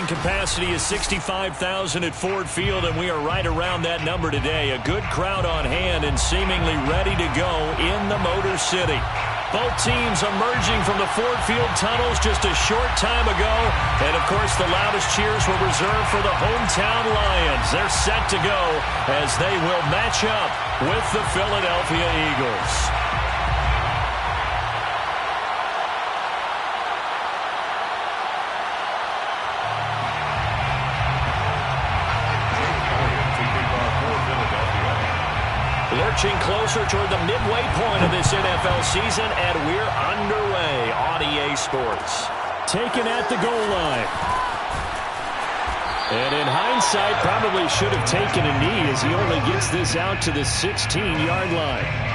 seating capacity is 65,000 at Ford Field, and we are right around that number today. A good crowd on hand and seemingly ready to go in the Motor City. Both teams emerging from the Ford Field tunnels just a short time ago. And, of course, the loudest cheers were reserved for the hometown Lions. They're set to go as they will match up with the Philadelphia Eagles. Lurching closer toward the midway point of this NFL season, and we're underway on EA Sports. Taken at the goal line. And in hindsight, probably should have taken a knee as he only gets this out to the 16-yard line.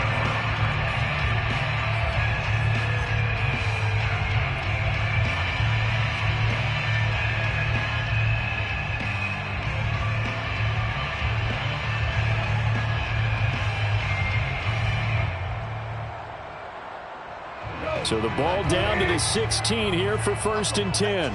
So the ball down to the 16 here for 1st and 10.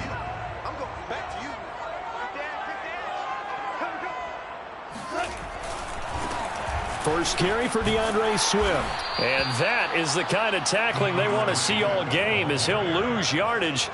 First carry for DeAndre Swift. And that is the kind of tackling they want to see all game as he'll lose yardage.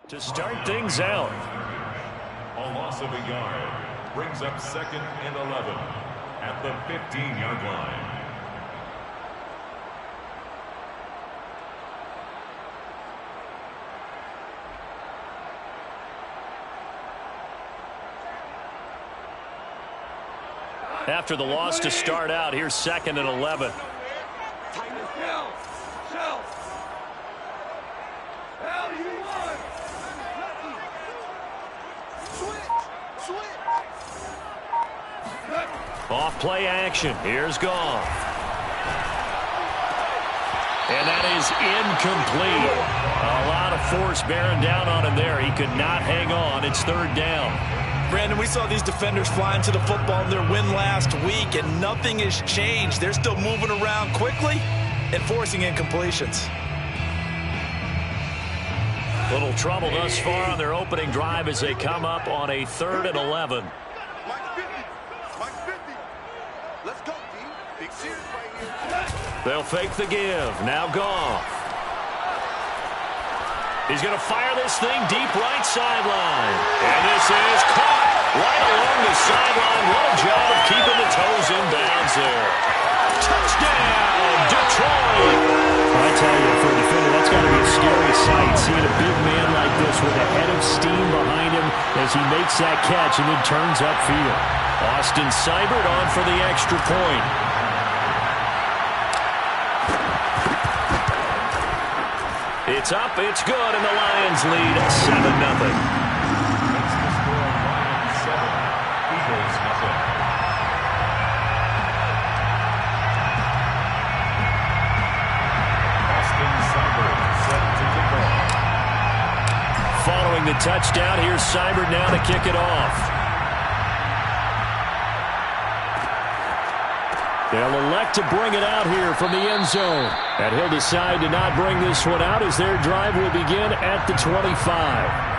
To start things out. A loss of a yard brings up 2nd and 11 at the 15-yard line. After the loss to start out, here's 2nd and 11. Off play action. Here's Goff. And that is incomplete. A lot of force bearing down on him there. He could not hang on. It's 3rd down. Brandon, we saw these defenders fly into the football in their win last week, and nothing has changed. They're still moving around quickly and forcing incompletions. Little trouble thus far on their opening drive as they come up on a 3rd and 11. They'll fake the give. Now Goff. He's going to fire this thing deep right sideline. And this is caught right along the sideline. What a job of keeping the toes in bounds there. Touchdown, Detroit. I tell you, for a defender, that's got to be a scary sight, seeing a big man like this with a head of steam behind him as he makes that catch and then turns upfield. Austin Seibert on for the extra point. It's up, it's good, and the Lions lead 7-0. touchdown. Here's Seibert now to kick it off. They'll elect to bring it out here from the end zone. And he'll decide to not bring this one out as their drive will begin at the 25.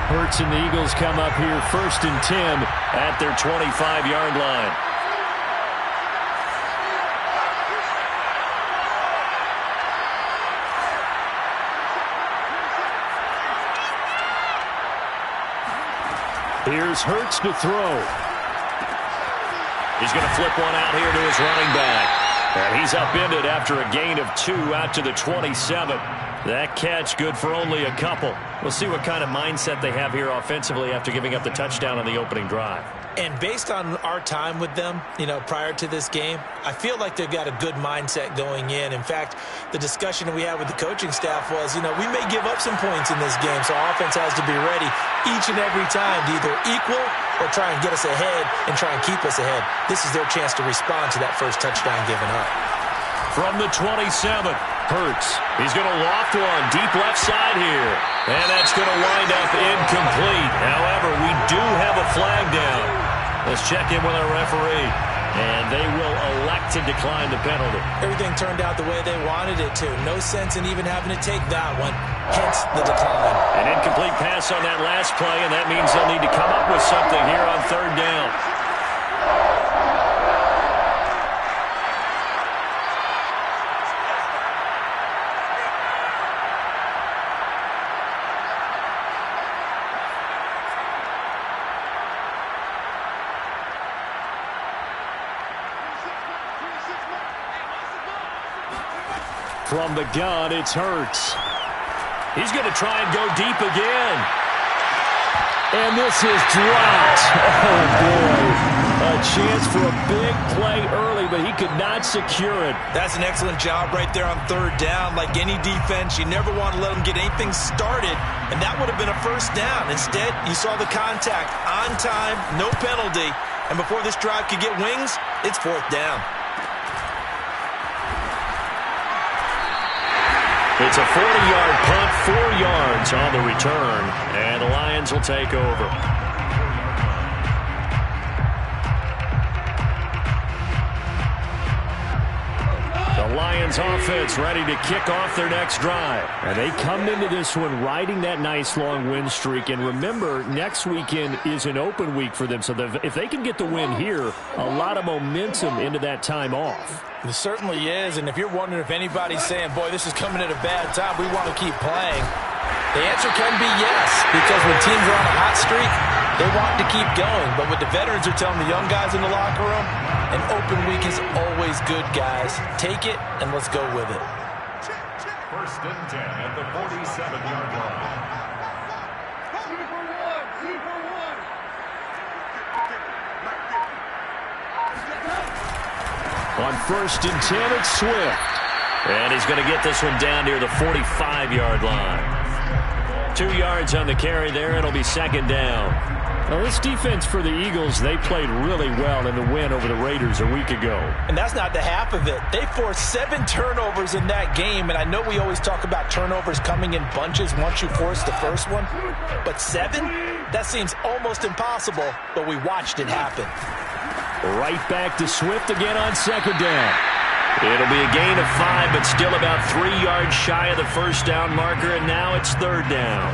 Hurts and the Eagles come up here 1st and 10 at their 25-yard line. Here's Hurts to throw. He's going to flip one out here to his running back. And he's upended after a gain of 2 out to the 27. That catch good for only a couple. We'll see what kind of mindset they have here offensively after giving up the touchdown on the opening drive. And based on our time with them, prior to this game, I feel like they've got a good mindset going in. In fact, the discussion that we had with the coaching staff was, we may give up some points in this game, so our offense has to be ready each and every time to either equal or try and get us ahead and try and keep us ahead. This is their chance to respond to that first touchdown given up. From the 27, Hurts. He's going to loft one deep left side here. And that's going to wind up incomplete. However, we do have a flag down. Let's check in with our referee. And they will elect to decline the penalty. Everything turned out the way they wanted it to. No sense in even having to take that one. Hence the decline. An incomplete pass on that last play, and that means they'll need to come up with something here on 3rd down. From the gun, it's Hurts. He's going to try and go deep again. And this is dropped. Oh, boy. A chance for a big play early, but he could not secure it. That's an excellent job right there on 3rd down. Like any defense, you never want to let them get anything started, and that would have been a 1st down. Instead, you saw the contact on time, no penalty, and before this drive could get wings, it's 4th down. It's a 40-yard punt, 4 yards on the return, and the Lions will take over. The Lions offense ready to kick off their next drive. And they come into this one riding that nice long win streak. And remember, next weekend is an open week for them. So if they can get the win here, a lot of momentum into that time off. It certainly is, and if you're wondering if anybody's saying, boy, this is coming at a bad time, we want to keep playing, the answer can be yes, because when teams are on a hot streak, they want to keep going. But what the veterans are telling the young guys in the locker room, an open week is always good, guys. Take it, and let's go with it. 1st and 10 at the 47-yard line. On 1st and 10, it's Swift. And he's going to get this one down near the 45-yard line. 2 yards on the carry there. It'll be 2nd down. Well, this defense for the Eagles, they played really well in the win over the Raiders a week ago. And that's not the half of it. They forced 7 turnovers in that game, and I know we always talk about turnovers coming in bunches once you force the first one. But 7? That seems almost impossible, but we watched it happen. Right back to Swift again on 2nd down. It'll be a gain of 5, but still about 3 yards shy of the 1st down marker, and now it's 3rd down.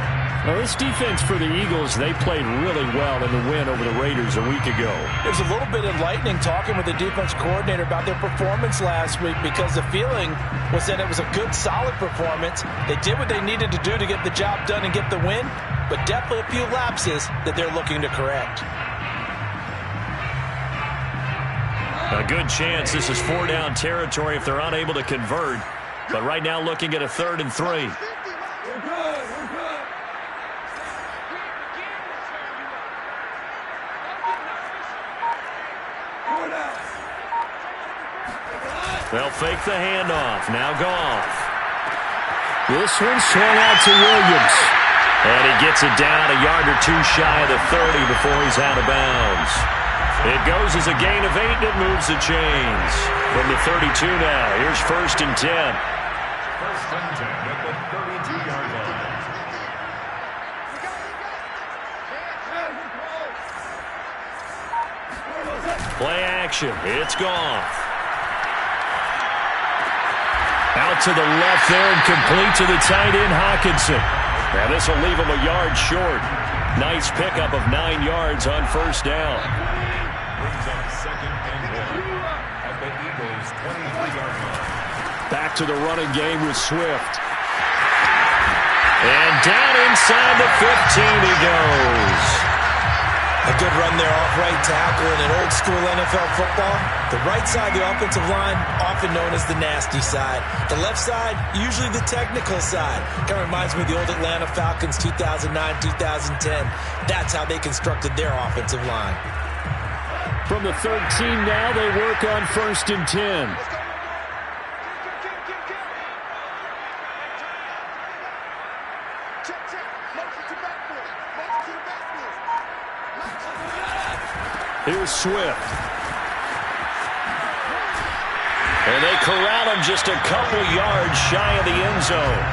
Well, this defense for the Eagles, they played really well in the win over the Raiders a week ago. It was a little bit enlightening talking with the defense coordinator about their performance last week, because the feeling was that it was a good, solid performance. They did what they needed to do to get the job done and get the win, but definitely a few lapses that they're looking to correct. A good chance this is 4-down territory if they're unable to convert. But right now looking at a 3rd and 3. They'll fake the handoff. Now Goff. This one swung out to Williams. And he gets it down a yard or two shy of the 30 before he's out of bounds. It goes as a gain of 8, and it moves the chains. From the 32 now, here's 1st and 10. 1st and 10 at the 32-yard line. Play action. It's gone. Out to the left there and complete to the tight end, Hockenson. Now this will leave him a yard short. Nice pickup of 9 yards on 1st down. Brings up 2nd and 1 at the Eagles' 23-yard line. Back to the running game with Swift. And down inside the 15 he goes. A good run there off right tackle in an old-school NFL football. The right side, the offensive line, often known as the nasty side. The left side, usually the technical side. Kind of reminds me of the old Atlanta Falcons 2009-2010. That's how they constructed their offensive line. From the 13 now, they work on 1st and 10. Here's Swift. And they corral him just a couple yards shy of the end zone.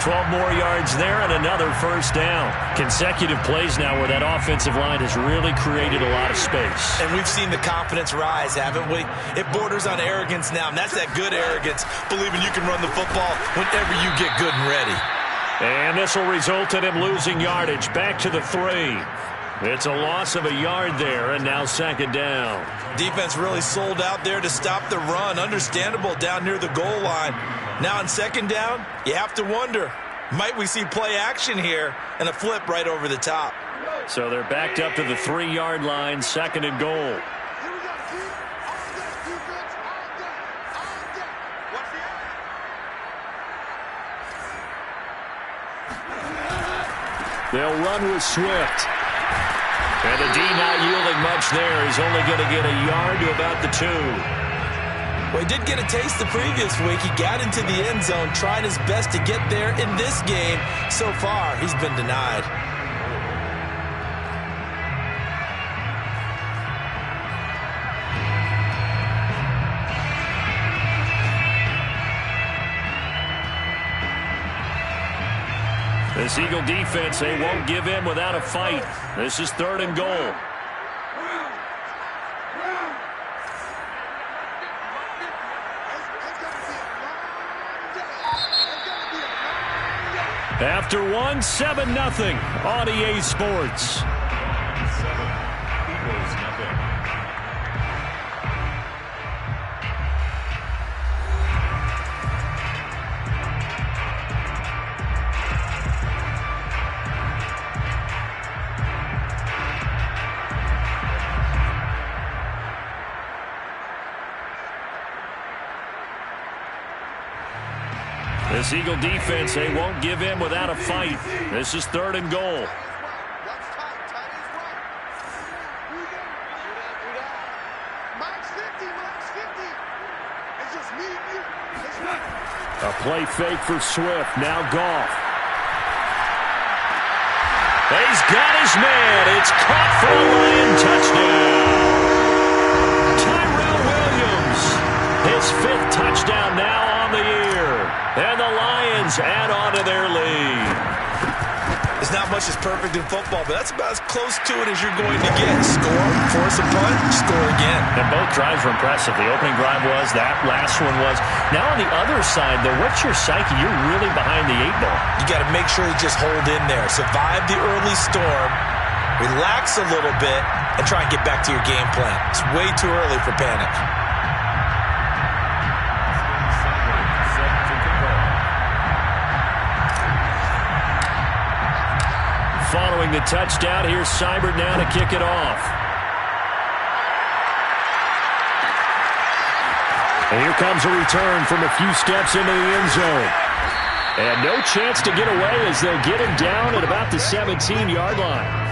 12 more yards there and another 1st down. Consecutive plays now where that offensive line has really created a lot of space. And we've seen the confidence rise, haven't we? It borders on arrogance now, and that's that good arrogance, believing you can run the football whenever you get good and ready. And this will result in him losing yardage. Back to the 3. It's a loss of a yard there, and now 2nd down. Defense really sold out there to stop the run. Understandable down near the goal line. Now on 2nd down, you have to wonder, might we see play action here and a flip right over the top? So they're backed up to the 3-yard line, 2nd and goal. They'll run with Swift. And the D not yielding much there. He's only going to get a yard to about the 2. Well, he did get a taste the previous week. He got into the end zone, trying his best to get there in this game. So far, he's been denied. This Eagle defense, they won't give in without a fight. This is 3rd and goal. After 1, 7-0 on EA Sports. 7, Eagles nothing. This Eagle defense, they won't give in without a fight. This is 3rd and goal. A play fake for Swift. Now Goff. He's got his man. It's caught for a Lion touchdown. Tyrell Williams. His 5th touchdown now on the year. And the Lions add on to their lead. There's not much that's perfect in football, but that's about as close to it as you're going to get. Score, force a punt, score again. And both drives were impressive. The opening drive was, that last one was. Now on the other side, though, what's your psyche? You're really behind the 8 ball. You got to make sure you just hold in there. Survive the early storm, relax a little bit, and try and get back to your game plan. It's way too early for panic. Following the touchdown, here's Seibert now to kick it off. And here comes a return from a few steps into the end zone. And no chance to get away as they'll get him down at about the 17-yard line.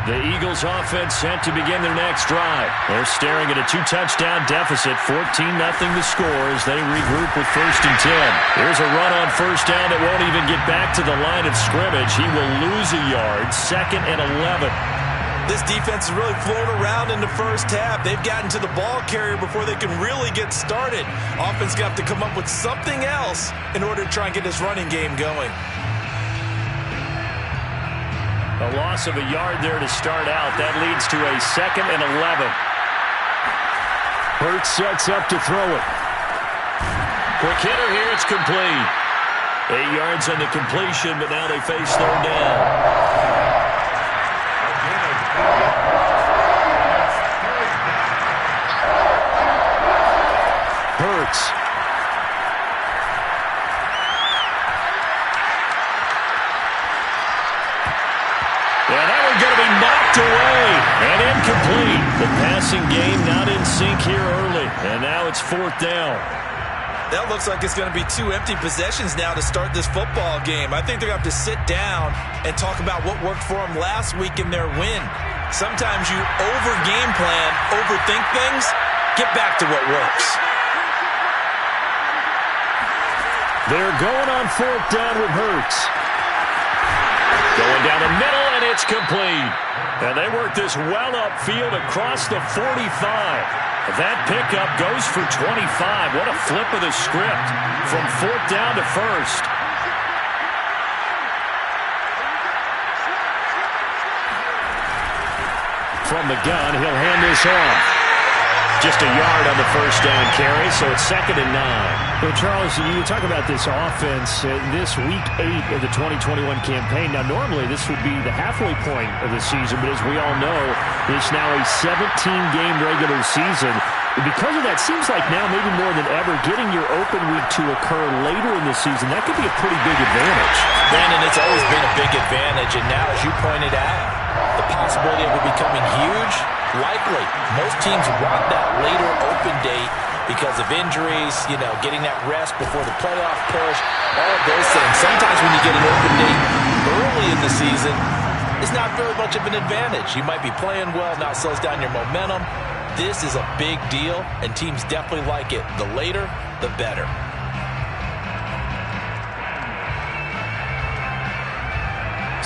The Eagles offense set to begin their next drive. They're staring at a 2-touchdown deficit, 14-0 the score as they regroup with 1st and 10. Here's a run on 1st down that won't even get back to the line of scrimmage. He will lose a yard, 2nd and 11. This defense is really flown around in the first half. They've gotten to the ball carrier before they can really get started. Offense got to come up with something else in order to try and get this running game going. A loss of a yard there to start out. That leads to a 2nd and 11. Hurts sets up to throw it. Quick hitter here. It's complete. 8 yards on the completion, but now they face 3rd down. Hurts. Yeah, that one's going to be knocked away and incomplete. The passing game not in sync here early, and now it's 4th down. That looks like it's going to be 2 empty possessions now to start this football game. I think they're going to have to sit down and talk about what worked for them last week in their win. Sometimes you over-game plan, overthink things, get back to what works. They're going on 4th down with Hurts. Going down the middle, and it's complete. And they work this well upfield across the 45. That pickup goes for 25. What a flip of the script from 4th down to 1st. From the gun, he'll hand this off. Just a yard on the 1st down carry, so it's 2nd and 9. Well, Charles, you talk about this offense this week 8 of the 2021 campaign. Now, normally this would be the halfway point of the season, but as we all know, it's now a 17-game regular season. Because of that, seems like now maybe more than ever, getting your open week to occur later in the season, that could be a pretty big advantage. Brandon, it's always been a big advantage, and now, as you pointed out, the possibility of it becoming huge, likely. Most teams want that later open date because of injuries, getting that rest before the playoff push, all of those things. Sometimes when you get an open date early in the season, it's not very much of an advantage. You might be playing well, now it slows down your momentum. This is a big deal, and teams definitely like it. The later, the better.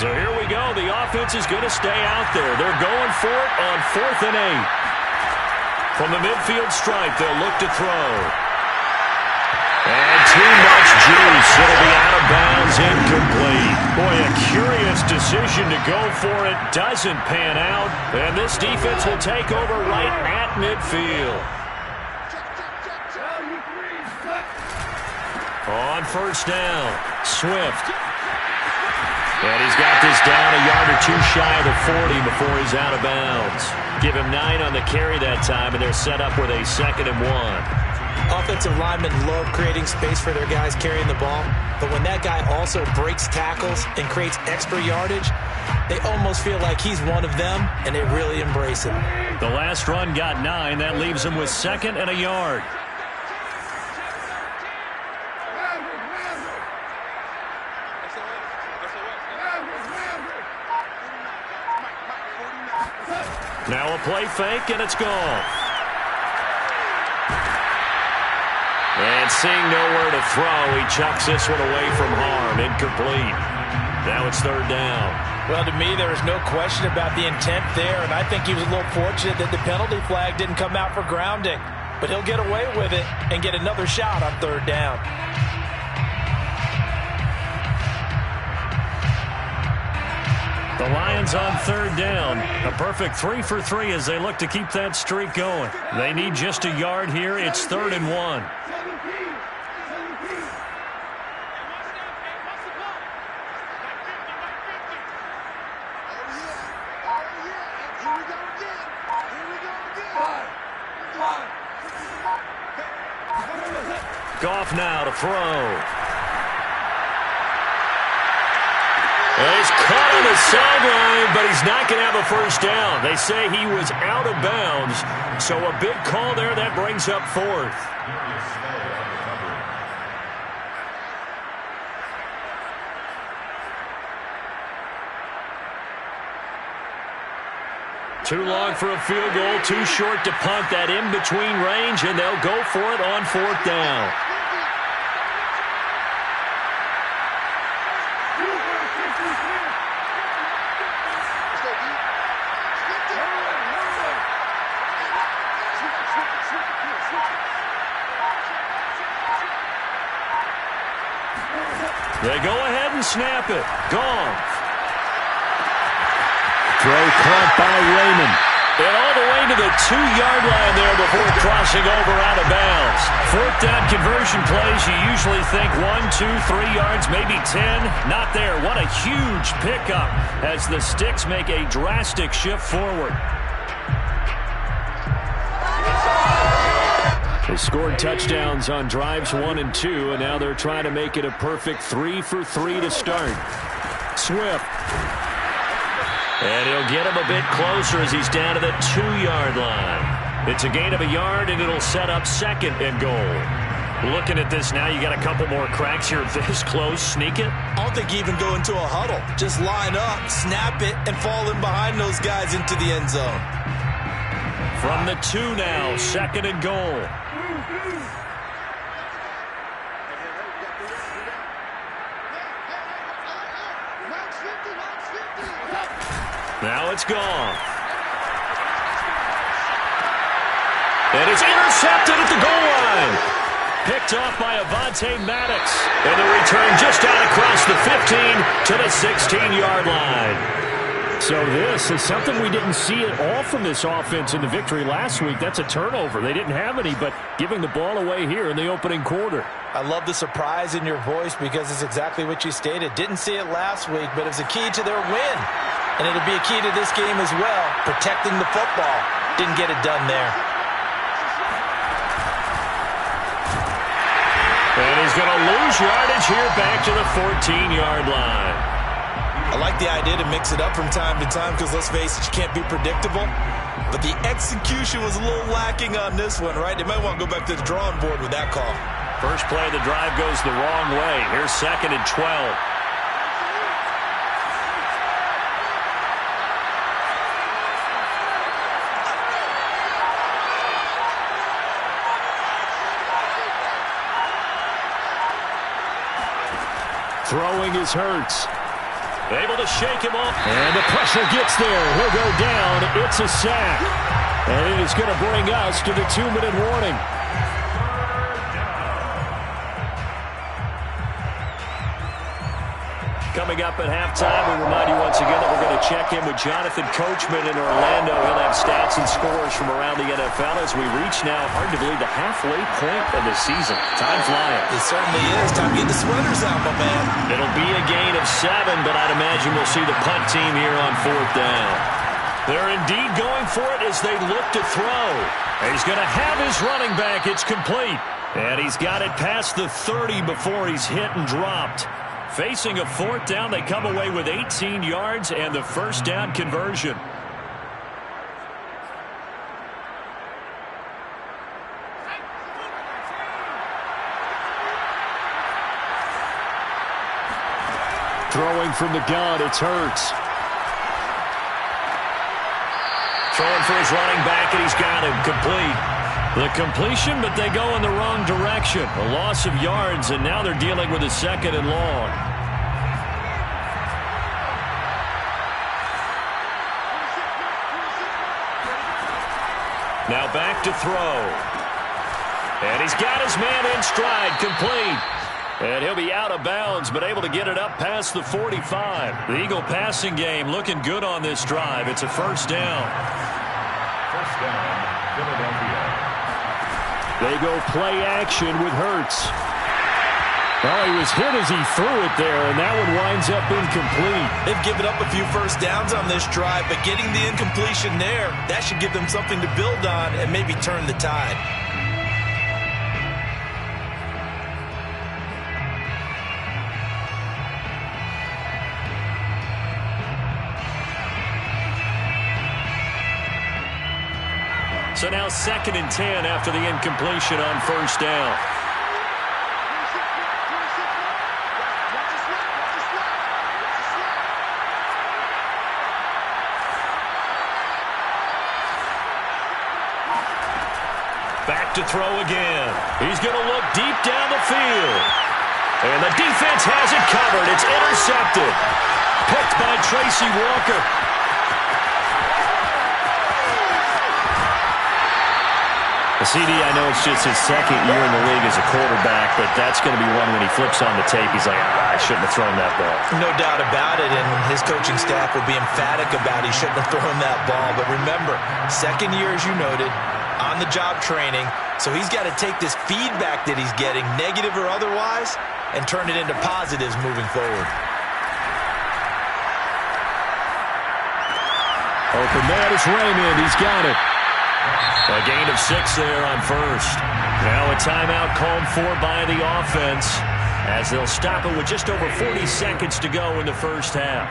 So here we go. The offense is going to stay out there. They're going for it on 4th and 8. From the midfield stripe, they'll look to throw. And too much juice. It'll be out of bounds, incomplete. Boy, a curious decision to go for it. Doesn't pan out. And this defense will take over right at midfield. On 1st down, Swift. And he's got this down a yard or 2 shy of the 40 before he's out of bounds. Give him 9 on the carry that time, and they're set up with a 2nd and 1. Offensive linemen love creating space for their guys carrying the ball, but when that guy also breaks tackles and creates extra yardage, they almost feel like he's one of them, and they really embrace him. The last run got 9. That leaves him with 2nd and a yard. Now a play fake, and it's gone. And seeing nowhere to throw, he chucks this one away from harm. Incomplete. Now it's 3rd down. Well, to me, there is no question about the intent there, and I think he was a little fortunate that the penalty flag didn't come out for grounding. But he'll get away with it and get another shot on 3rd down. The Lions on 3rd down. A perfect 3 for 3 as they look to keep that streak going. They need just a yard here. It's 3rd and 1. Goff now to throw. He's caught on the sideline, but he's not going to have a 1st down. They say he was out of bounds, so a big call there. That brings up 4th. Too long for a field goal, too short to punt. That in-between range, and they'll go for it on 4th down. They go ahead and snap it. Gone. Throw caught by Raymond. And all the way to the 2-yard line there before crossing over out of bounds. 4th down conversion plays, you usually think 1, 2, 3 yards, maybe 10. Not there. What a huge pickup as the Sticks make a drastic shift forward. They scored touchdowns on drives 1 and 2, and now they're trying to make it a perfect 3 for 3 to start. Swift. And he'll get him a bit closer as he's down to the 2-yard line. It's a gain of a yard, and it'll set up 2nd and goal. Looking at this now, you got a couple more cracks here this close. Sneak it. I don't think you even go into a huddle. Just line up, snap it, and fall in behind those guys into the end zone. From the 2 now, 2nd and goal. Now it's gone. And it's intercepted at the goal line. Picked off by Avonte Maddox. And the return just out across the 15 to the 16-yard line. So this is something we didn't see at all from this offense in the victory last week. That's a turnover. They didn't have any, but giving the ball away here in the opening quarter. I love the surprise in your voice because it's exactly what you stated. Didn't see it last week, but it's a key to their win. And it'll be a key to this game as well, protecting the football. Didn't get it done there. And he's going to lose yardage here back to the 14-yard line. I like the idea to mix it up from time to time because, let's face it, you can't be predictable. But the execution was a little lacking on this one, right? They might want to go back to the drawing board with that call. First play of the drive goes the wrong way. Here's 2nd and 12. Throwing is Hurts. Able to shake him off. And the pressure gets there. He'll go down. It's a sack. And it is going to bring us to the 2-minute warning. Coming up at halftime, we remind you once again that we're going to check in with Jonathan Coachman in Orlando. He'll have stats and scores from around the NFL as we reach now, hard to believe, the halfway point of the season. Time flying. It certainly is. Time to get the sweaters out, my man. It'll be a gain of 7, but I'd imagine we'll see the punt team here on 4th down. They're indeed going for it as they look to throw. He's going to have his running back. It's complete. And he's got it past the 30 before he's hit and dropped. Facing a 4th down, they come away with 18 yards and the 1st down conversion. Throwing from the gun, it's Hurts. Throwing for his running back, and he's got him complete. The completion, but they go in the wrong direction. A loss of yards, and now they're dealing with a 2nd and long. Now back to throw. And he's got his man in stride, complete. And he'll be out of bounds, but able to get it up past the 45. The Eagle passing game looking good on this drive. It's a 1st down. 1st down, Philadelphia. They go play action with Hurts. Well, he was hit as he threw it there, and that one winds up incomplete. They've given up a few 1st downs on this drive, but getting the incompletion there, that should give them something to build on and maybe turn the tide. So now 2nd and 10 after the incompletion on 1st down. to throw again. He's going to look deep down the field. And the defense has it covered. It's intercepted. Picked by Tracy Walker. CD, I know it's just his second year in the league as a quarterback, but that's going to be one when he flips on the tape, he's like, I shouldn't have thrown that ball. No doubt about it, and his coaching staff will be emphatic about he shouldn't have thrown that ball. But remember, second year, as you noted, on-the-job training, so he's got to take this feedback that he's getting, negative or otherwise, and turn it into positives moving forward. Open man is Raymond. He's got it. A gain of 6 there on first. Now a timeout called for by the offense as they'll stop it with just over 40 seconds to go in the first half.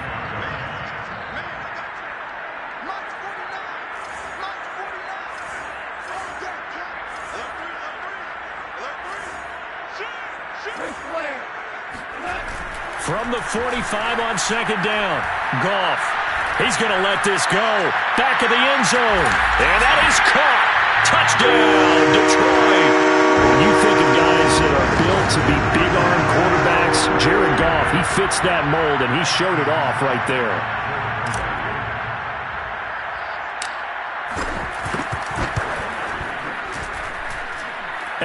From the 45 on second down, Goff. He's going to let this go. Back of the end zone. And that is caught. Touchdown, Detroit. When you think of guys that are built to be big-arm quarterbacks, Jared Goff, he fits that mold, and he showed it off right there.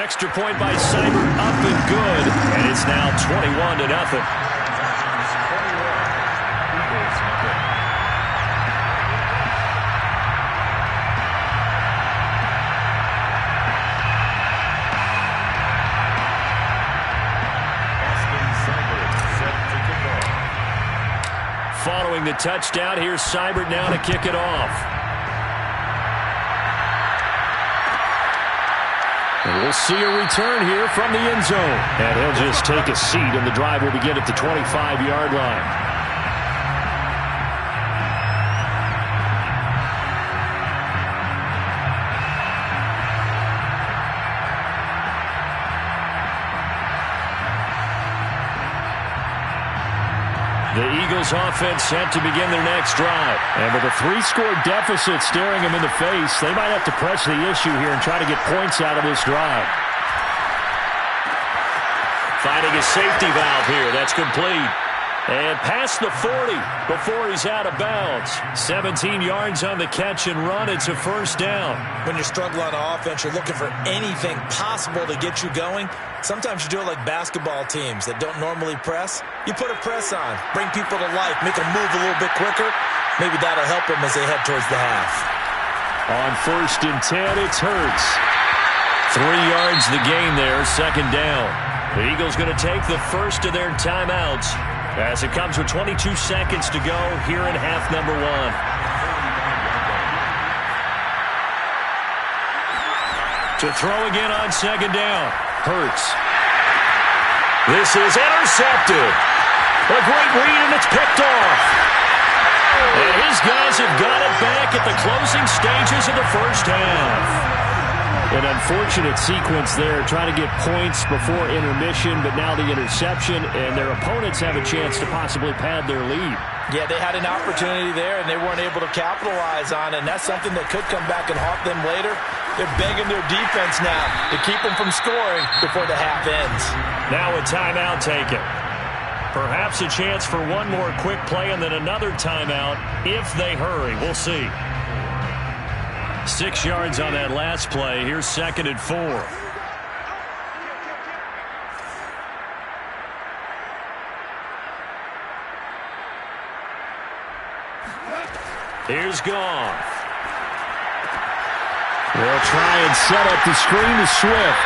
Extra point by Seibert, up and good. And it's now 21-0. Following the touchdown, here's Seibert now to kick it off. And we'll see a return here from the end zone. And he'll just take a seat, and the drive will begin at the 25-yard line. The Eagles offense set to begin their next drive. And with a 3-score deficit staring them in the face, they might have to press the issue here and try to get points out of this drive. Finding a safety valve here. That's complete. And past the 40 before he's out of bounds. 17 yards on the catch and run. It's a first down. When you're struggling on offense, you're looking for anything possible to get you going. Sometimes you do it like basketball teams that don't normally press. You put a press on, bring people to life, make them move a little bit quicker. Maybe that'll help them as they head towards the half. On 1st and 10, it's Hurts. 3 yards the gain there, second down. The Eagles going to take the first of their timeouts as it comes with 22 seconds to go here in half number 1. To throw again on second down. Hurts. This is intercepted. A great read, and it's picked off. And his guys have got it back at the closing stages of the first half. An unfortunate sequence there, trying to get points before intermission, but now the interception, and their opponents have a chance to possibly pad their lead. Yeah, they had an opportunity there, and they weren't able to capitalize on it, and that's something that could come back and haunt them later. They're begging their defense now to keep them from scoring before the half ends. Now a timeout taken. Perhaps a chance for one more quick play and then another timeout if they hurry. We'll see. 6 yards on that last play. Here's 2nd and 4. Here's Goff. They'll try and set up the screen to Swift.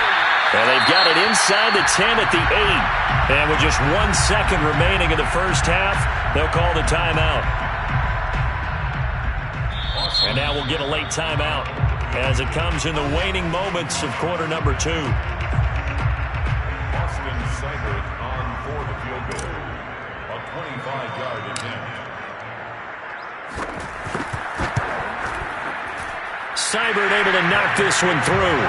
And they've got it inside the 10 at the 8. And with just 1 second remaining in the first half, they'll call the timeout. And now we'll get a late timeout as it comes in the waning moments of quarter number 2. Austin Seibert on for the field goal. A 25-yard attempt. Seibert able to knock this one through.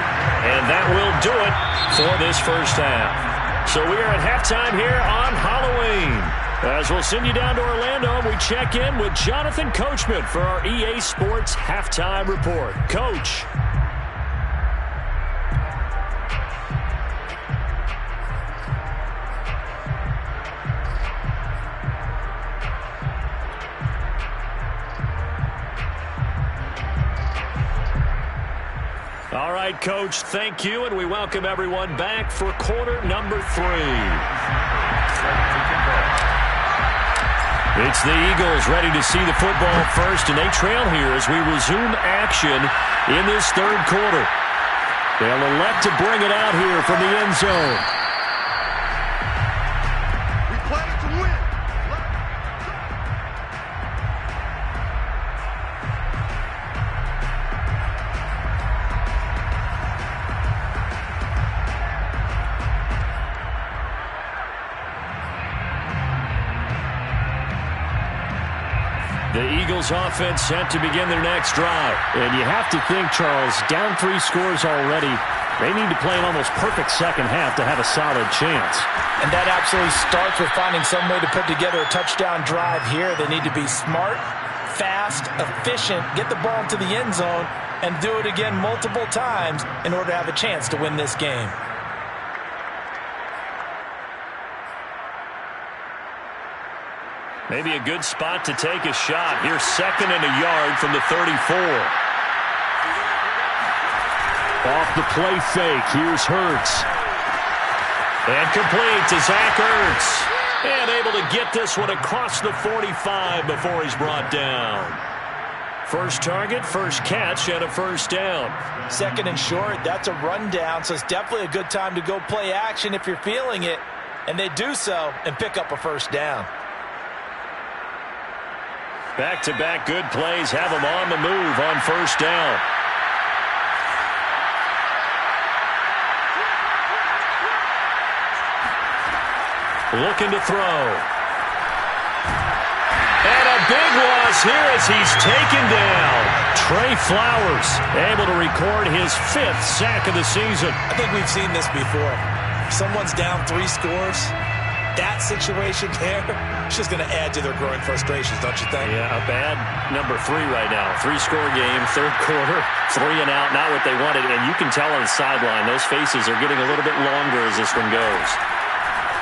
And that will do it for this first half. So we are at halftime here on Halloween. As we'll send you down to Orlando, we check in with Jonathan Coachman for our EA Sports Halftime Report. Coach. right, Coach. Thank you, and we welcome everyone back for quarter number 3. It's the Eagles ready to see the football first, and they trail here as we resume action in this third quarter. They'll elect to bring it out here from the end zone. We planted to win. The Eagles offense set to begin their next drive. And you have to think, Charles, down 3 scores already. They need to play an almost perfect second half to have a solid chance. And that absolutely starts with finding some way to put together a touchdown drive here. They need to be smart, fast, efficient, get the ball into the end zone, and do it again multiple times in order to have a chance to win this game. Maybe a good spot to take a shot. Here's 2nd and a yard from the 34. Off the play fake, here's Hurts. And complete to Zach Ertz. And able to get this one across the 45 before he's brought down. First target, first catch, and a first down. 2nd and short, that's a rundown, so it's definitely a good time to go play action if you're feeling it. And they do so and pick up a first down. Back-to-back good plays have them on the move on first down. Looking to throw. And a big loss here as he's taken down. Trey Flowers able to record his 5th sack of the season. I think we've seen this before. If someone's down 3 scores, that situation there, it's just going to add to their growing frustrations, don't you think? Yeah, a bad number 3 right now. 3-score game, third quarter, 3 and out, not what they wanted. And you can tell on the sideline, those faces are getting a little bit longer as this one goes.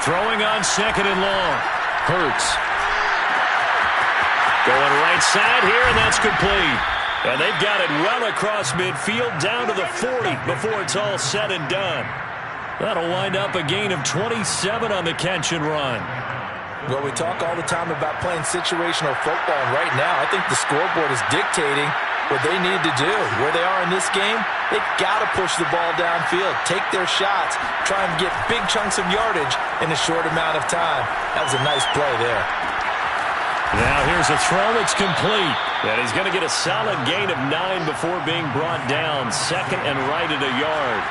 Throwing on 2nd and long. Hurts. Going right side here, and that's complete. And they've got it well across midfield, down to the 40 before it's all said and done. That'll wind up a gain of 27 on the catch and run. Well, we talk all the time about playing situational football, and right now I think the scoreboard is dictating what they need to do. Where they are in this game, they've got to push the ball downfield, take their shots, try and get big chunks of yardage in a short amount of time. That was a nice play there. Now here's a throw that's complete. And he's going to get a solid gain of 9 before being brought down. 2nd and right at a yard.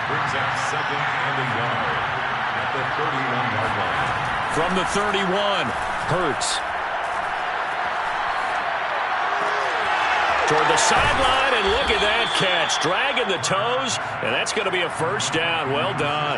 Brings out 2nd and a yard at the 31-yard line. From the 31, Hurts. Toward the sideline, and look at that catch. Dragging the toes, and that's going to be a first down. Well done.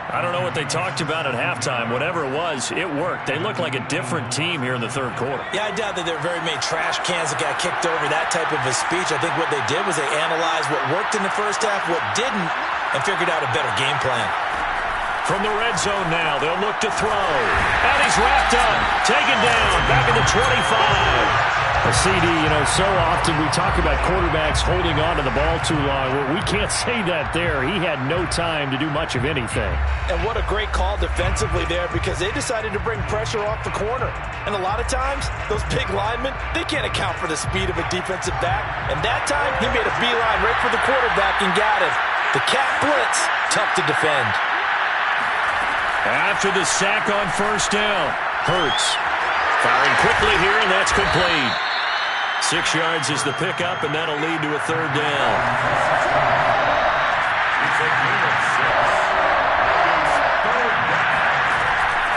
I don't know what they talked about at halftime. Whatever it was, it worked. They look like a different team here in the third quarter. Yeah, I doubt that there are very many trash cans that got kicked over, that type of a speech. I think what they did was they analyzed what worked in the first half, what didn't, and figured out a better game plan. From the red zone now, they'll look to throw. And he's wrapped up, taken down, back at the 25. CD, you know, so often we talk about quarterbacks holding on to the ball too long. Well, we can't say that there. He had no time to do much of anything. And what a great call defensively there, because they decided to bring pressure off the corner. And a lot of times, those big linemen, they can't account for the speed of a defensive back. And that time, he made a beeline right for the quarterback and got him. The cat blitz, tough to defend. After the sack on first down, Hurts firing quickly here, and that's complete. 6 yards is the pickup, and that'll lead to a third down.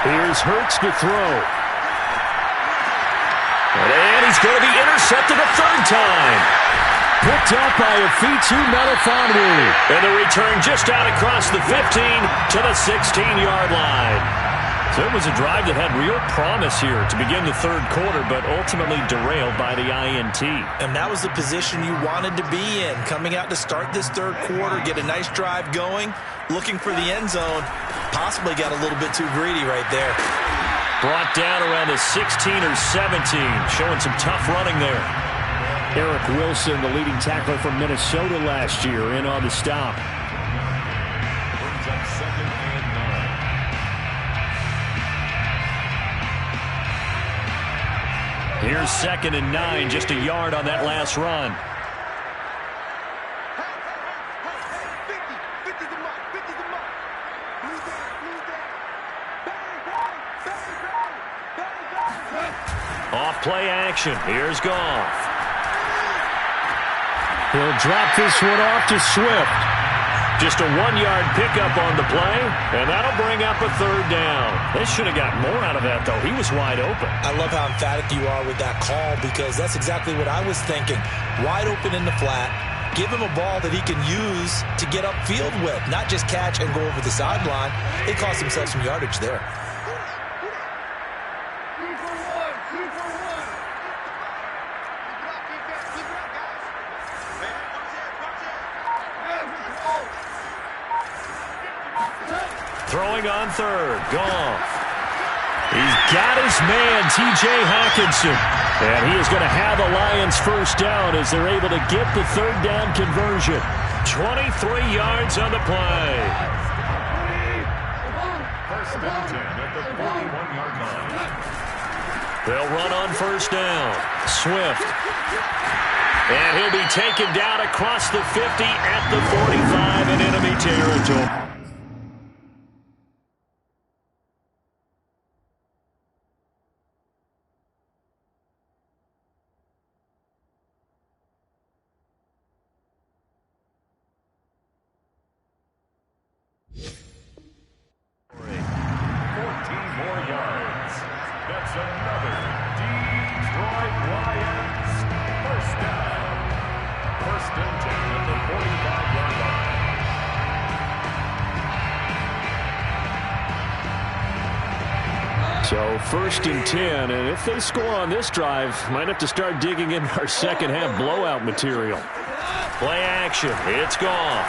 Here's Hurts to throw. And he's going to be intercepted a third time. Picked up by Afitu Melifonwu. And the return just out across the 15 to the 16-yard line. So it was a drive that had real promise here to begin the third quarter, but ultimately derailed by the INT. And that was the position you wanted to be in, coming out to start this third quarter, get a nice drive going, looking for the end zone. Possibly got a little bit too greedy right there. Brought down around the 16 or 17, showing some tough running there. Eric Wilson, the leading tackler from Minnesota last year, in on the stop. Brings up 2nd and 9. Here's 2nd and 9, just a yard on that last run. Off play action. Here's Goff. He'll drop this one off to Swift. Just a 1-yard pickup on the play, and that'll bring up a 3rd down. They should have got more out of that, though. He was wide open. I love how emphatic you are with that call, because that's exactly what I was thinking. Wide open in the flat. Give him a ball that he can use to get upfield with, not just catch and go over the sideline. They cost themselves some yardage there. Throwing on 3rd. Goff. He's got his man, T.J. Hockenson. And he is going to have the Lions first down as they're able to get the 3rd down conversion. 23 yards on the play. First and 10 at the 41-yard line. They'll run on 1st down. Swift. And he'll be taken down across the 50 at the 45 in enemy territory. So 1st and 10, and if they score on this drive, might have to start digging in our second-half blowout material. Play action. It's Goff.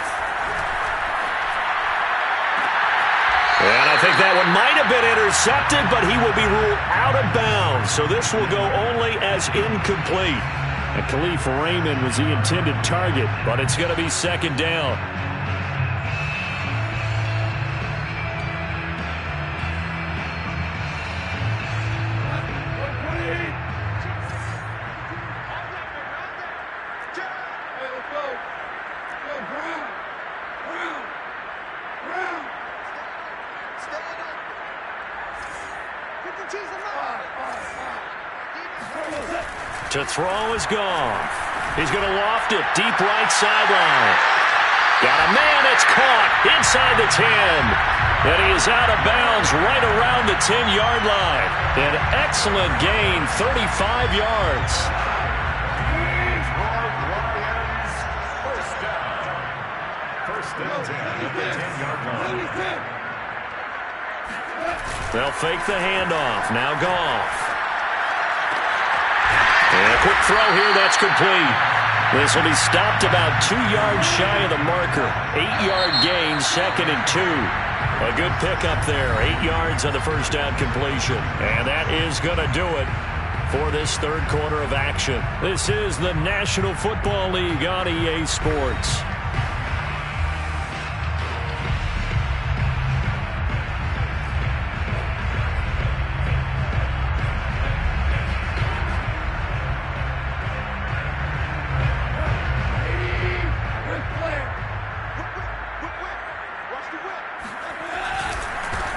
And I think that one might have been intercepted, but he will be ruled out of bounds. So this will go only as incomplete. And Khalif Raymond was the intended target, but it's going to be 2nd down. To throw is Goff. He's going to loft it deep right sideline. Got a man, it's caught inside the 10. And he is out of bounds right around the 10-yard line. An excellent gain, 35 yards. Lions, first down. 1st and 10 at the 10-yard line. They'll fake the handoff. Now Goff. And a quick throw here, that's complete. This will be stopped about 2 yards shy of the marker. 8-yard gain, 2nd and 2. A good pickup there. 8 yards on the first down completion. And that is going to do it for this 3rd quarter of action. This is the National Football League on EA Sports.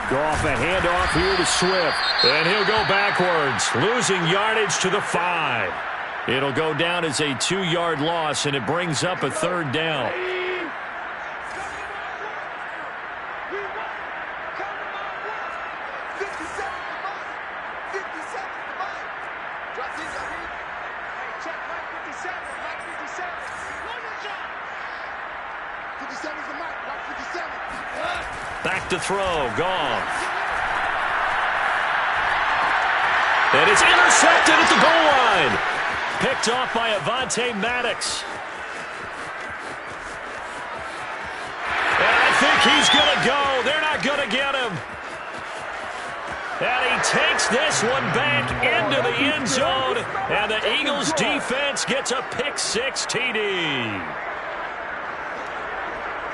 Goff, a handoff here to Swift. And he'll go backwards, losing yardage to the 5. It'll go down as a 2-yard loss, and it brings up a 3rd down. Back to throw, Goff. And it's intercepted at the goal line. Picked off by Avonte Maddox. And I think he's going to go. They're not going to get him. And he takes this one back into the end zone. And the Eagles defense gets a pick-6 TD.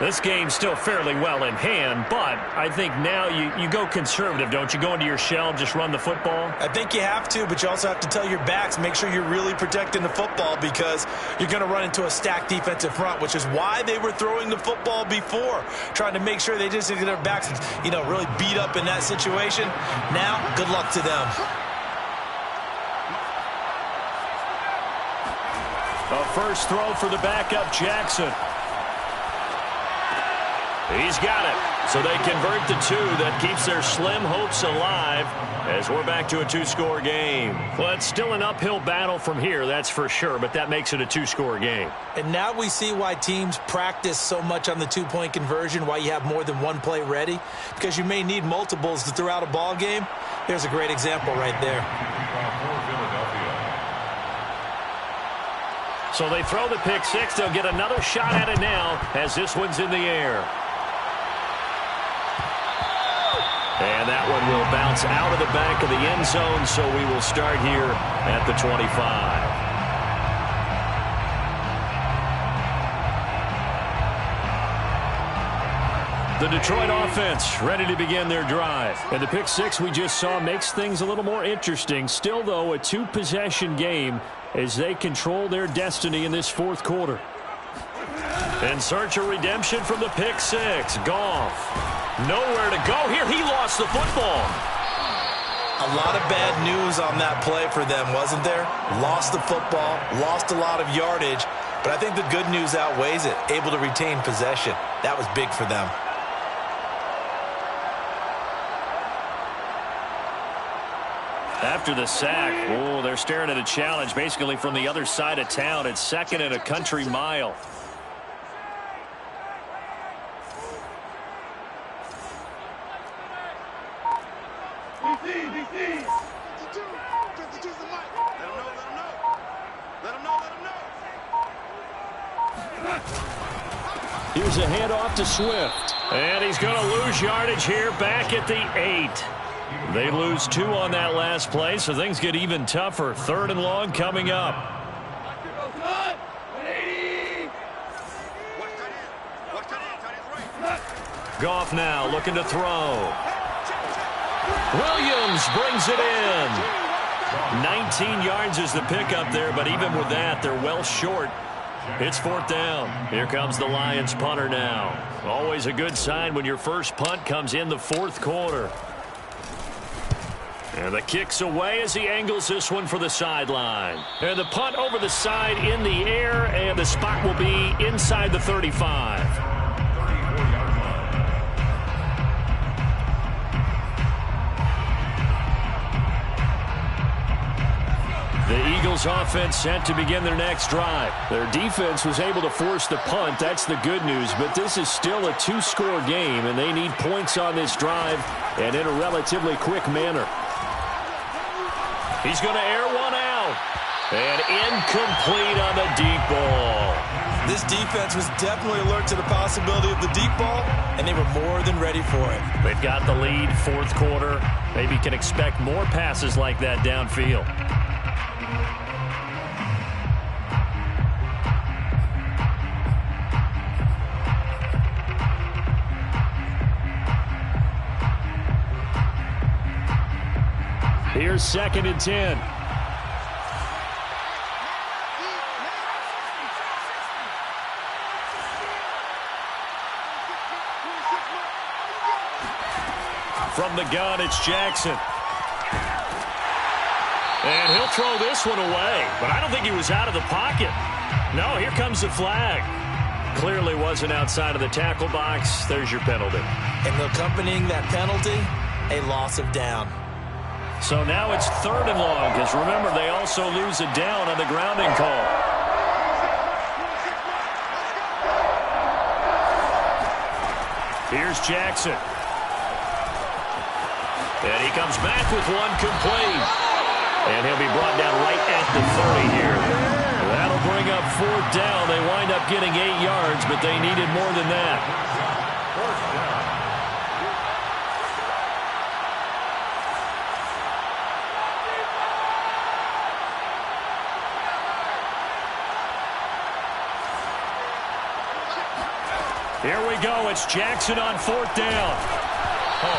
This game's still fairly well in hand, but I think now you go conservative, don't you? Go into your shell, just run the football? I think you have to, but you also have to tell your backs, make sure you're really protecting the football because you're going to run into a stacked defensive front, which is why they were throwing the football before, trying to make sure they just get their backs, really beat up in that situation. Now, good luck to them. A first throw for the backup, Jackson. He's got it. So they convert the 2. That keeps their slim hopes alive as we're back to a 2-score game. Well, it's still an uphill battle from here, that's for sure, but that makes it a 2-score game. And now we see why teams practice so much on the 2-point conversion, why you have more than one play ready, because you may need multiples to throw out a ball game. There's a great example right there. So they throw the pick-6. They'll get another shot at it now as this one's in the air. And that one will bounce out of the back of the end zone, so we will start here at the 25. The Detroit offense ready to begin their drive. And the pick-6 we just saw makes things a little more interesting. Still, though, a 2-possession game as they control their destiny in this fourth quarter. In search of redemption from the pick-6. Goff. Nowhere to go here. He lost the football. A lot of bad news on that play for them, wasn't there? Lost the football, lost a lot of yardage, but I think the good news outweighs it. Able to retain possession. That was big for them. After the sack, they're staring at a challenge basically from the other side of town. It's second and a country mile. Here's a handoff to Swift. And he's going to lose yardage here back at the 8. They lose 2 on that last play, so things get even tougher. 3rd and long coming up. Goff now looking to throw. Williams brings it in. 19 yards is the pickup there, but even with that, they're well short. It's 4th down. Here comes the Lions punter now. Always a good sign when your first punt comes in the 4th quarter. And the kick's away as he angles this one for the sideline. And the punt over the side in the air, and the spot will be inside the 35. The Eagles offense set to begin their next drive. Their defense was able to force the punt. That's the good news. But this is still a 2-score game, and they need points on this drive and in a relatively quick manner. He's going to air one out. And incomplete on the deep ball. This defense was definitely alert to the possibility of the deep ball, and they were more than ready for it. They've got the lead, 4th quarter. Maybe can expect more passes like that downfield. Here's 2nd and 10. From the gun, it's Jackson. And he'll throw this one away, but I don't think he was out of the pocket. No, here comes the flag. Clearly wasn't outside of the tackle box. There's your penalty. And accompanying that penalty, a loss of down. So now it's 3rd and long, because remember, they also lose a down on the grounding call. Here's Jackson. And he comes back with one complete. And he'll be brought down right at the 30 here. That'll bring up 4th down. They wind up getting 8 yards, but they needed more than that. Here we go. It's Jackson on 4th down.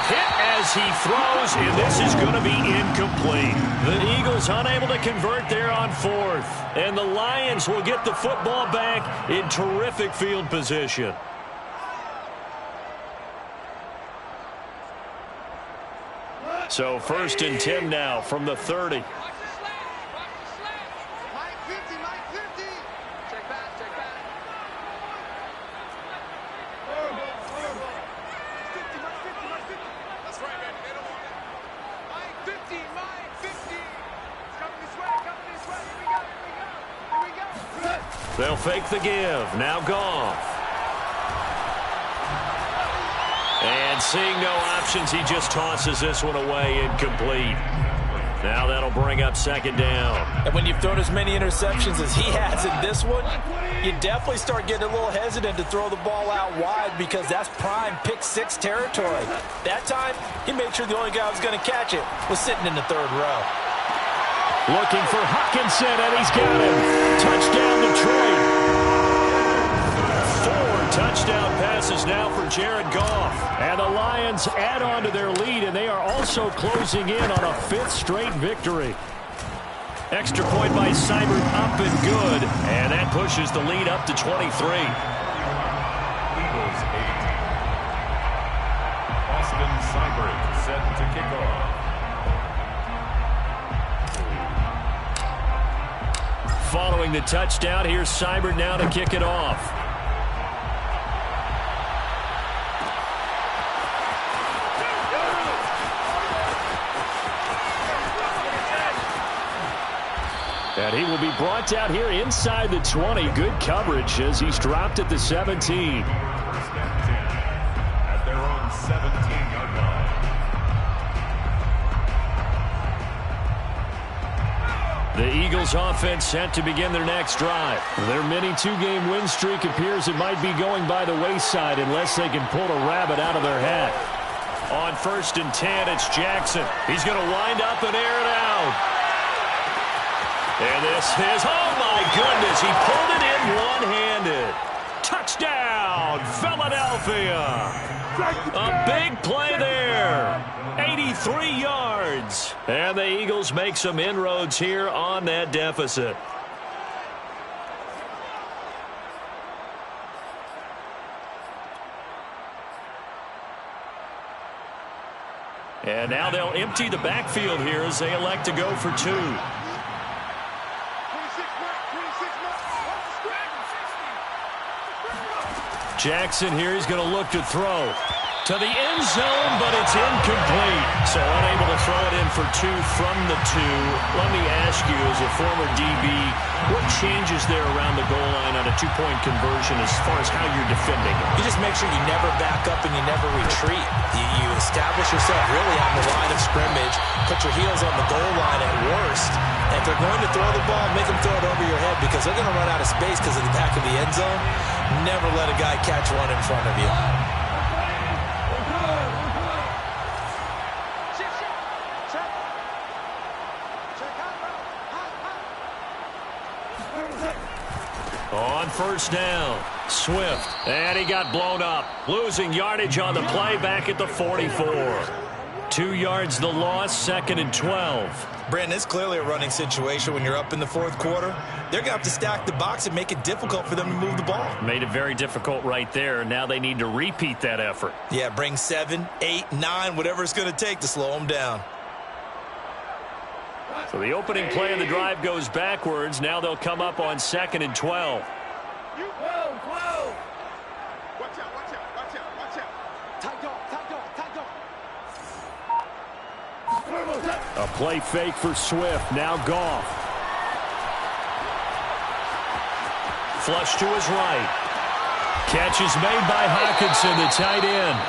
Hit as he throws, and this is going to be incomplete. The Eagles unable to convert there on 4th. And the Lions will get the football back in terrific field position. So 1st and 10 now from the 30. They'll fake the give. Now Goff. And seeing no options, he just tosses this one away, incomplete. Now that'll bring up 2nd down. And when you've thrown as many interceptions as he has in this one, you definitely start getting a little hesitant to throw the ball out wide because that's prime pick-6 territory. That time, he made sure the only guy who was going to catch it was sitting in the 3rd row. Looking for Hockenson, and he's got him. Touchdown, Detroit. 4 touchdown passes now for Jared Goff. And the Lions add on to their lead, and they are also closing in on a 5th straight victory. Extra point by Seibert, up and good. And that pushes the lead up to 23. Eagles 8. Austin Seibert set to kick off. Following the touchdown, here's Seibert now to kick it off. And he will be brought down here inside the 20. Good coverage as he's dropped at the 17. 1st and 10 at their own 17-yard line. The Eagles offense set to begin their next drive. Their mini 2-game win streak appears it might be going by the wayside unless they can pull a rabbit out of their hat. On 1st and 10, it's Jackson. He's going to wind up and air it out. And this is, oh my goodness, he pulled it in one-handed. Touchdown, Philadelphia. A big play there. 83 yards. And the Eagles make some inroads here on that deficit. And now they'll empty the backfield here as they elect to go for 2. Jackson here, he's going to look to throw to the end zone, but it's incomplete. So unable to throw it in for 2 from the 2. Let me ask you, as a former DB, what changes there around the goal line on a 2-point conversion as far as how you're defending it? You just make sure you never back up and you never retreat. You establish yourself really on the line of scrimmage, put your heels on the goal line at worst. And if they're going to throw the ball, make them throw it over your head because they're going to run out of space because of the back of the end zone. Never let a guy catch one in front of you. On 1st down, Swift, and he got blown up. Losing yardage on the play back at the 44. 2 yards the loss, 2nd and 12. Brandon, it's clearly a running situation when you're up in the 4th quarter. They're going to have to stack the box and make it difficult for them to move the ball. Made it very difficult right there. Now they need to repeat that effort. Yeah, bring 7, 8, 9, whatever it's going to take to slow them down. So the opening play of the drive goes backwards. Now they'll come up on 2nd and 12. Watch out, watch out, watch out, watch out. Tight dog, tight dog, tight dog. A play fake for Swift. Now Goff. Flush to his right. Catch is made by Hockenson, the tight end.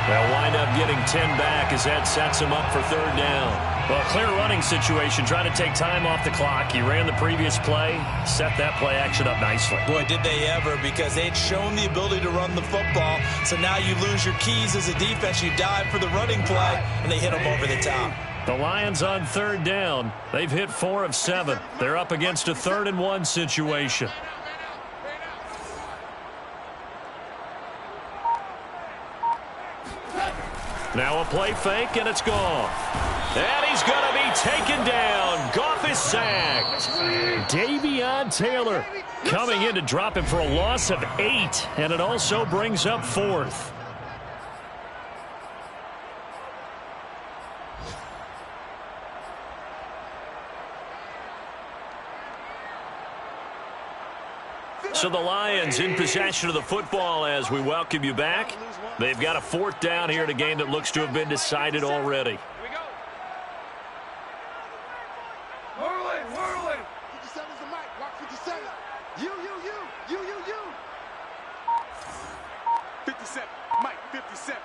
They'll wind up getting 10 back as that sets him up for 3rd down. Well, clear running situation, trying to take time off the clock. He ran the previous play, set that play action up nicely. Boy, did they ever, because they'd shown the ability to run the football. So now you lose your keys as a defense. You dive for the running play, and they hit them over the top. The Lions on 3rd down. They've hit 4 of 7. They're up against a 3rd and 1 situation. Now a play fake, and it's Goff. And he's going to be taken down. Goff is sacked. Davion Taylor coming in to drop him for a loss of 8, and it also brings up 4th. So the Lions in possession of the football as we welcome you back. They've got a 4th down here in a game that looks to have been decided already. Whirling. 57's the mic. Watch 57. You. 57. Mike, 57.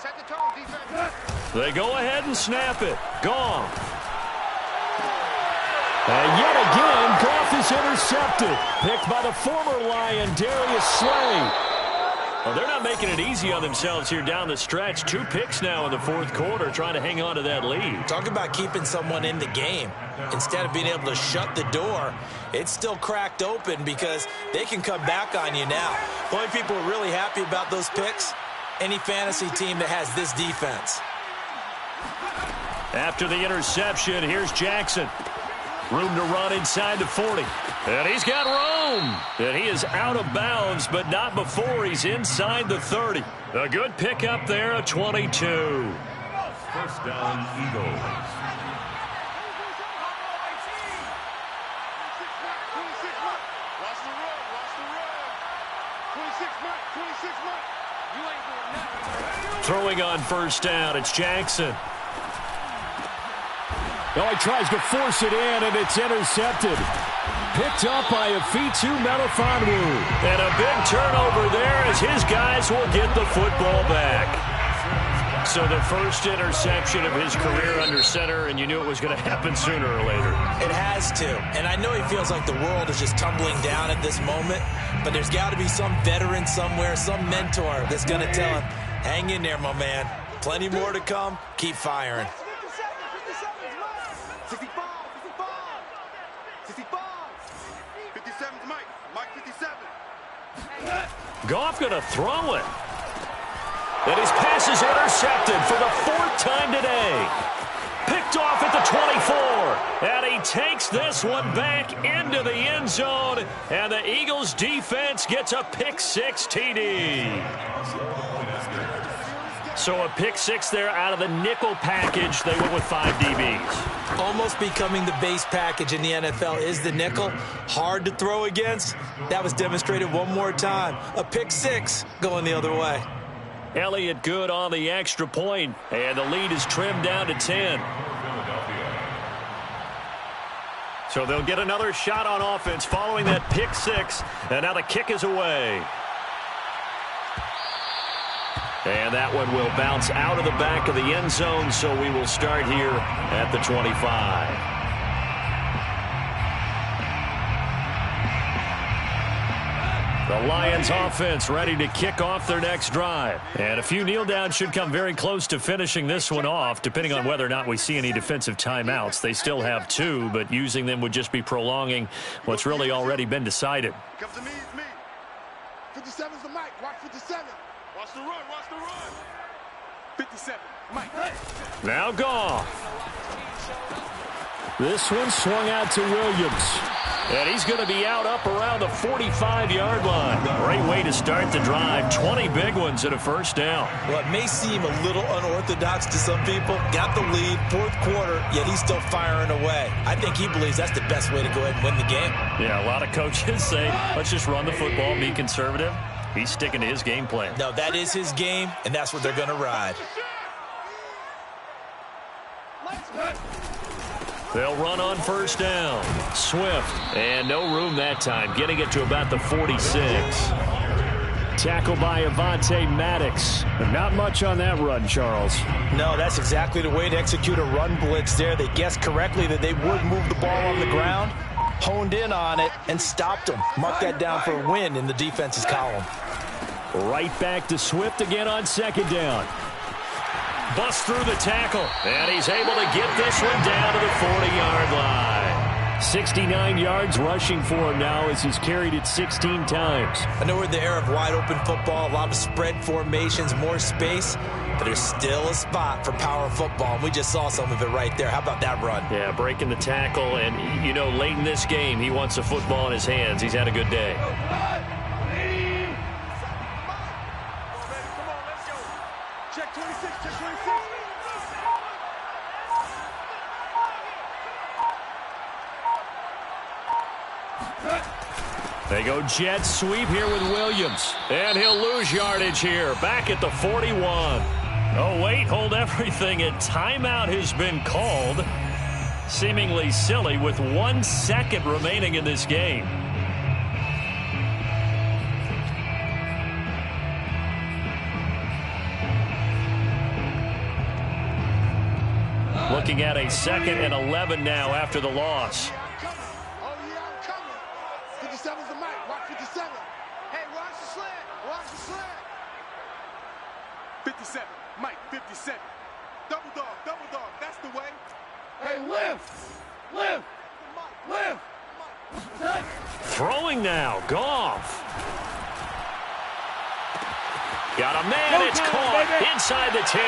Set the tone, defense. They go ahead and snap it. Goff. And yet again, Goff is intercepted. Picked by the former Lion, Darius Slay. Well, they're not making it easy on themselves here down the stretch. 2 picks now in the 4th quarter trying to hang on to that lead. Talk about keeping someone in the game. Instead of being able to shut the door, it's still cracked open because they can come back on you now. The only people who are really happy about those picks, any fantasy team that has this defense. After the interception, here's Jackson. Room to run inside the 40. And he's got room. And he is out of bounds, but not before he's inside the 30. A good pickup there, a 22. First down, Eagles. 26 Mike. Watch the run. 26 Mike. You ain't doing nothing. Throwing on first down, it's Jackson. Oh, he tries to force it in, and it's intercepted. Picked up by Afitu Melifonwu. And a big turnover there as his guys will get the football back. So the first interception of his career under center, and you knew it was going to happen sooner or later. It has to. And I know he feels like the world is just tumbling down at this moment, but there's got to be some veteran somewhere, some mentor that's going to tell him, hang in there, my man. Plenty more to come. Keep firing. 57's Mike. Mike 57. Goff going to throw it. And his pass is intercepted for the 4th time today. Picked off at the 24. And he takes this one back into the end zone. And the Eagles defense gets a pick 6 TD. So a pick 6 there out of the nickel package. They went with 5 DBs. Almost becoming the base package in the NFL is the nickel. Hard to throw against. That was demonstrated one more time. A pick 6 going the other way. Elliott good on the extra point, and the lead is trimmed down to 10. So they'll get another shot on offense following that pick 6, and now the kick is away. And that one will bounce out of the back of the end zone, so we will start here at the 25. The Lions offense ready to kick off their next drive. And a few kneel downs should come very close to finishing this one off, depending on whether or not we see any defensive timeouts. They still have 2, but using them would just be prolonging what's really already been decided. Come to me, it's me. 57's the mic. Watch 57. Watch the run. 57. Mike. Now Goff. This one swung out to Williams. And he's going to be out up around the 45-yard line. Great way to start the drive. 20 big ones and a first down. Well, it may seem a little unorthodox to some people. Got the lead, 4th quarter, yet he's still firing away. I think he believes that's the best way to go ahead and win the game. Yeah, a lot of coaches say, let's just run the football, be conservative. He's sticking to his game plan. No, that is his game, and that's what they're going to ride. They'll run on first down. Swift. And no room that time. Getting it to about the 46. Tackled by Avonte Maddox. Not much on that run, Charles. No, that's exactly the way to execute a run blitz there. They guessed correctly that they would move the ball on the ground, honed in on it, and stopped them. Mark that down for a win in the defense's column. Right back to Swift again on second down. Bust through the tackle, and he's able to get this one down to the 40-yard line. 69 yards rushing for him now as he's carried it 16 times. I know we're in the era of wide-open football, a lot of spread formations, more space. But there's still a spot for power football, and we just saw some of it right there. How about that run? Yeah, breaking the tackle, and, you know, late in this game, he wants the football in his hands. He's had a good day. Check 26, check 26. They go jet sweep here with Williams. And he'll lose yardage here. Back at the 41. Oh, wait, hold everything. A timeout has been called. Seemingly silly with 1 second remaining in this game. Looking at a 2nd and 11 now after the loss. Oh, yeah, I'm coming. 57's the mic. Watch 57. Hey, watch the slant. Watch the slant. 57. Mike, 57. Double dog. That's the way. Hey, lift. Lift. Lift. Throwing now. Goff. Got a man. It's caught inside the 10.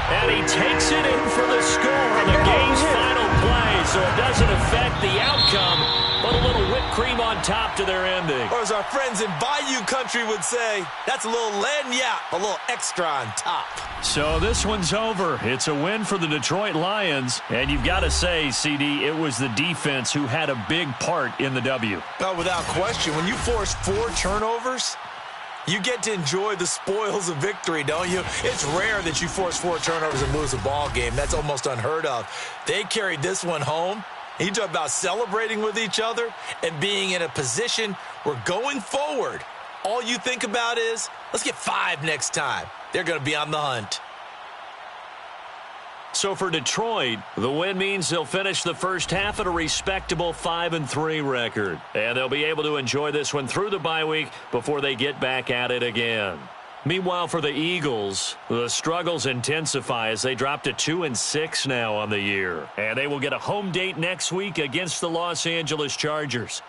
And he takes it in for the score on the game's final play, so it doesn't affect the outcome, but a little whipped cream on top to their ending. Or as our friends in Bayou Country would say, that's a little lagniappe, a little extra on top. So this one's over. It's a win for the Detroit Lions, and you've got to say, CD, it was the defense who had a big part in the W. No, without question. When you force 4 turnovers, you get to enjoy the spoils of victory, don't you? It's rare that you force 4 turnovers and lose a ball game. That's almost unheard of. They carried this one home. You talk about celebrating with each other and being in a position where going forward, all you think about is, let's get 5 next time. They're going to be on the hunt. So for Detroit, the win means they'll finish the first half at a respectable 5-3 record. And they'll be able to enjoy this one through the bye week before they get back at it again. Meanwhile, for the Eagles, the struggles intensify as they drop to 2-6 now on the year. And they will get a home date next week against the Los Angeles Chargers.